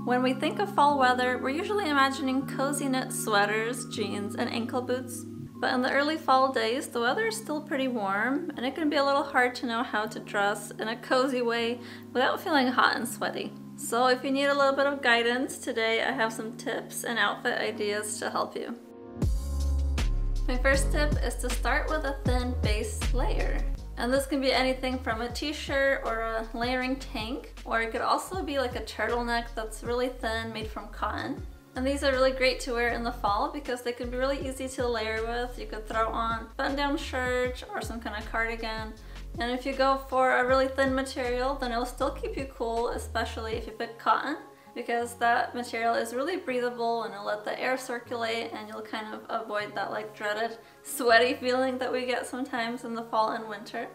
When we think of fall weather, we're usually imagining cozy knit sweaters, jeans, and ankle boots. But in the early fall days, the weather is still pretty warm, and it can be a little hard to know how to dress in a cozy way without feeling hot and sweaty. So if you need a little bit of guidance, today I have some tips and outfit ideas to help you. My first tip is to start with a thin base layer. And this can be anything from a t-shirt or a layering tank, or it could also be like a turtleneck that's really thin, made from cotton. And these are really great to wear in the fall because they can be really easy to layer with. You could throw on a button-down shirt or some kind of cardigan. And if you go for a really thin material, then it'll still keep you cool, especially if you pick cotton, because that material is really breathable and it'll let the air circulate, and you'll kind of avoid that like dreaded sweaty feeling that we get sometimes in the fall and winter.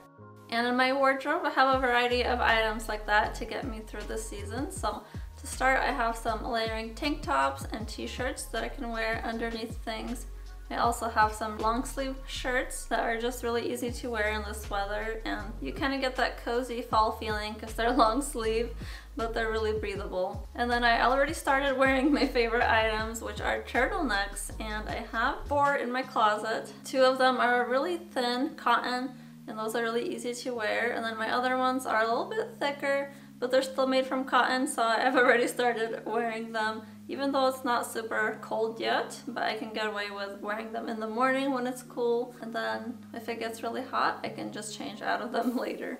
And in my wardrobe, I have a variety of items like that to get me through the season. So to start, I have some layering tank tops and t-shirts that I can wear underneath things. I also have some long sleeve shirts that are just really easy to wear in this weather, and you kind of get that cozy fall feeling because they're long sleeve, but they're really breathable. And then I already started wearing my favorite items, which are turtlenecks, and I have 4 in my closet. 2 of them are really thin cotton, and those are really easy to wear, and then my other ones are a little bit thicker, but they're still made from cotton, so I've already started wearing them, even though it's not super cold yet, but I can get away with wearing them in the morning when it's cool, and then if it gets really hot, I can just change out of them later.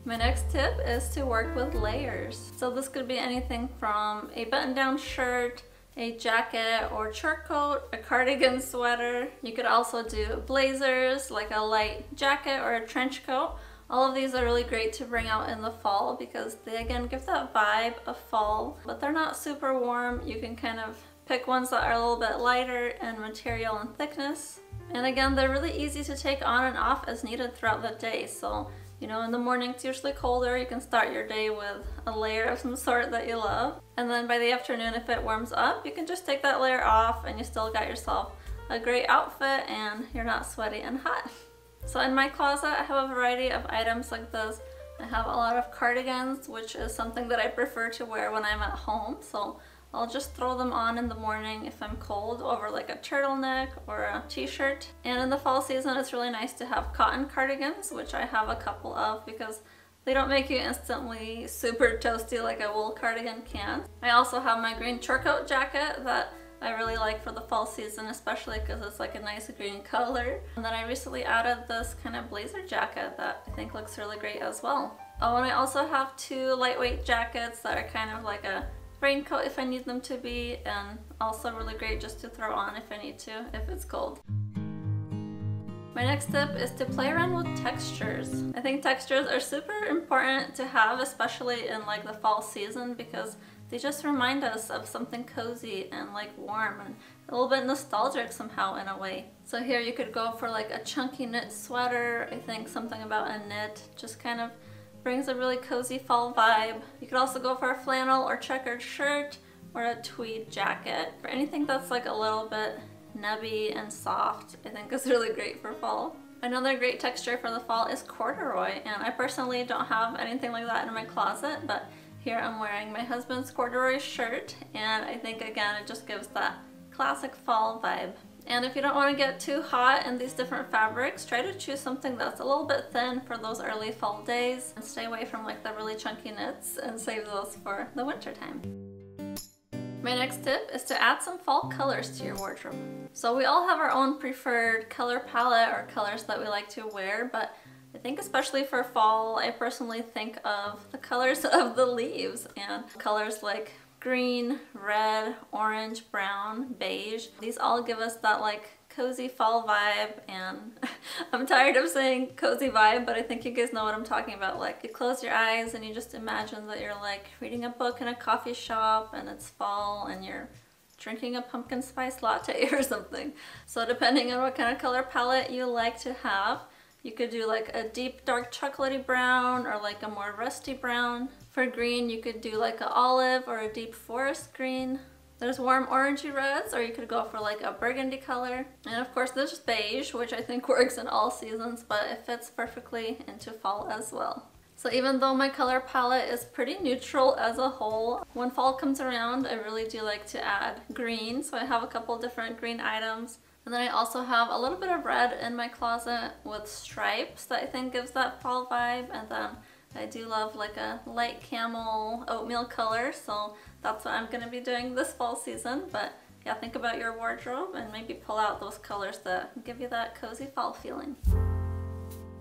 My next tip is to work with layers. So this could be anything from a button-down shirt, a jacket or short coat, a cardigan sweater. You could also do blazers, like a light jacket or a trench coat. All of these are really great to bring out in the fall because they again give that vibe of fall, but they're not super warm. You can kind of pick ones that are a little bit lighter in material and thickness. And again, they're really easy to take on and off as needed throughout the day. So, you know, in the morning it's usually colder, you can start your day with a layer of some sort that you love. And then by the afternoon, if it warms up, you can just take that layer off and you still got yourself a great outfit and you're not sweaty and hot. So in my closet, I have a variety of items like this. I have a lot of cardigans, which is something that I prefer to wear when I'm at home. So I'll just throw them on in the morning if I'm cold over like a turtleneck or a t-shirt. And in the fall season, it's really nice to have cotton cardigans, which I have a couple of because they don't make you instantly super toasty like a wool cardigan can. I also have my green short coat jacket that I really like for the fall season, especially because it's like a nice green color. And then I recently added this kind of blazer jacket that I think looks really great as well. Oh, and I also have 2 lightweight jackets that are kind of like a raincoat if I need them to be, and also really great just to throw on if I need to, if it's cold. My next tip is to play around with textures. I think textures are super important to have, especially in like the fall season, because they just remind us of something cozy and like warm and a little bit nostalgic somehow in a way. So here you could go for like a chunky knit sweater. I think something about a knit just kind of brings a really cozy fall vibe. You could also go for a flannel or checkered shirt or a tweed jacket. For anything that's like a little bit nebby and soft, I think is really great for fall. Another great texture for the fall is corduroy, and I personally don't have anything like that in my closet, but here I'm wearing my husband's corduroy shirt, and I think again it just gives that classic fall vibe. And if you don't want to get too hot in these different fabrics, try to choose something that's a little bit thin for those early fall days, and stay away from like the really chunky knits and save those for the winter time. My next tip is to add some fall colors to your wardrobe. So we all have our own preferred color palette or colors that we like to wear, but I think especially for fall, I personally think of the colors of the leaves, and colors like green, red, orange, brown, beige. These all give us that like cozy fall vibe, and I'm tired of saying cozy vibe, but I think you guys know what I'm talking about. Like you close your eyes and you just imagine that you're like reading a book in a coffee shop and it's fall and you're drinking a pumpkin spice latte or something. So depending on what kind of color palette you like to have, you could do like a deep dark chocolatey brown or like a more rusty brown. For green, you could do like an olive or a deep forest green. There's warm orangey reds, or you could go for like a burgundy color. And of course there's beige, which I think works in all seasons, but it fits perfectly into fall as well. So even though my color palette is pretty neutral as a whole, when fall comes around, I really do like to add green. So I have a couple different green items. And then I also have a little bit of red in my closet with stripes that I think gives that fall vibe. And then I do love like a light camel oatmeal color. So that's what I'm gonna be doing this fall season. But yeah, think about your wardrobe and maybe pull out those colors that give you that cozy fall feeling.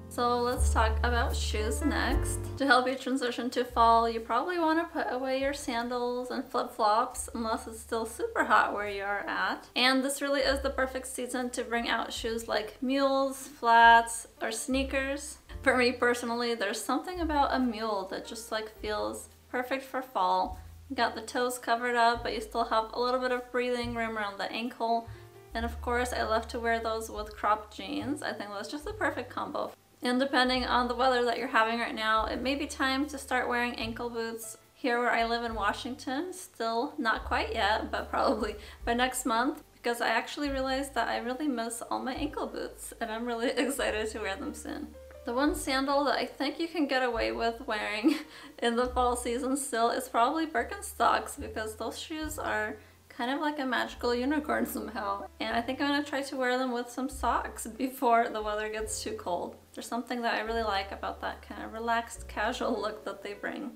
So let's talk about shoes next. To help you transition to fall, you probably want to put away your sandals and flip-flops unless it's still super hot where you are at. And this really is the perfect season to bring out shoes like mules, flats, or sneakers. For me personally, there's something about a mule that just like feels perfect for fall. You got the toes covered up, but you still have a little bit of breathing room around the ankle. And of course, I love to wear those with cropped jeans. I think that's just the perfect combo. And depending on the weather that you're having right now, it may be time to start wearing ankle boots. Here where I live in Washington, still not quite yet, but probably by next month, because I actually realized that I really miss all my ankle boots, and I'm really excited to wear them soon. The one sandal that I think you can get away with wearing in the fall season still is probably Birkenstocks, because those shoes are kind of like a magical unicorn somehow. And I think I'm gonna try to wear them with some socks before the weather gets too cold. There's something that I really like about that kind of relaxed, casual look that they bring.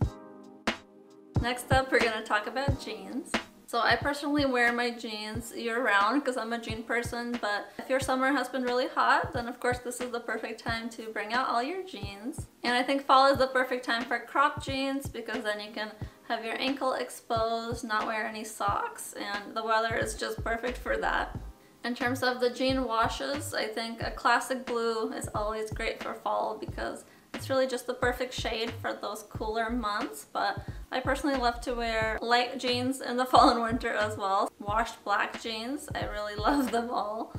Next up, we're gonna talk about jeans. So I personally wear my jeans year-round because I'm a jean person, but if your summer has been really hot, then of course this is the perfect time to bring out all your jeans. And I think fall is the perfect time for cropped jeans because then you can have your ankle exposed, not wear any socks, and the weather is just perfect for that. In terms of the jean washes, I think a classic blue is always great for fall because it's really just the perfect shade for those cooler months, but I personally love to wear light jeans in the fall and winter as well. Washed black jeans, I really love them all.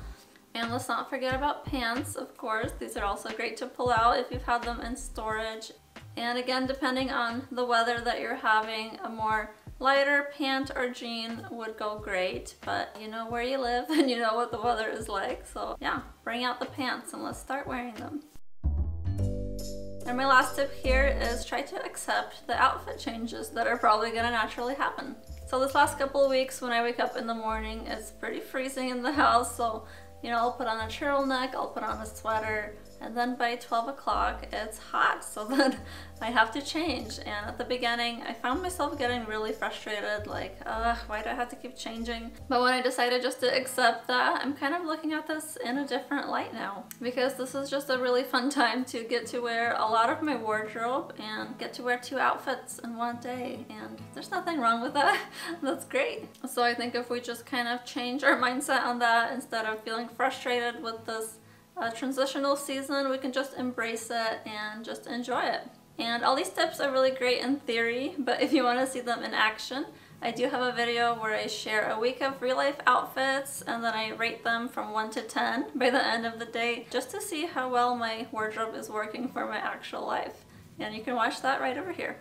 And let's not forget about pants, of course. These are also great to pull out if you've had them in storage. And again, depending on the weather that you're having, a more lighter pant or jean would go great, but you know where you live and you know what the weather is like. So yeah, bring out the pants and let's start wearing them. And my last tip here is try to accept the outfit changes that are probably gonna naturally happen. So this last couple of weeks when I wake up in the morning, it's pretty freezing in the house, so you know, I'll put on a turtleneck, I'll put on a sweater, and then by 12 o'clock it's hot, so then I have to change. And at the beginning I found myself getting really frustrated, like, why do I have to keep changing? But when I decided just to accept that, I'm kind of looking at this in a different light now, because this is just a really fun time to get to wear a lot of my wardrobe and get to wear 2 outfits in one day, and there's nothing wrong with that. That's great. So I think if we just kind of change our mindset on that, instead of feeling frustrated with this transitional season, we can just embrace it and just enjoy it. And all these tips are really great in theory, but if you want to see them in action, I do have a video where I share a week of real life outfits and then I rate them from 1 to 10 by the end of the day, just to see how well my wardrobe is working for my actual life. And you can watch that right over here.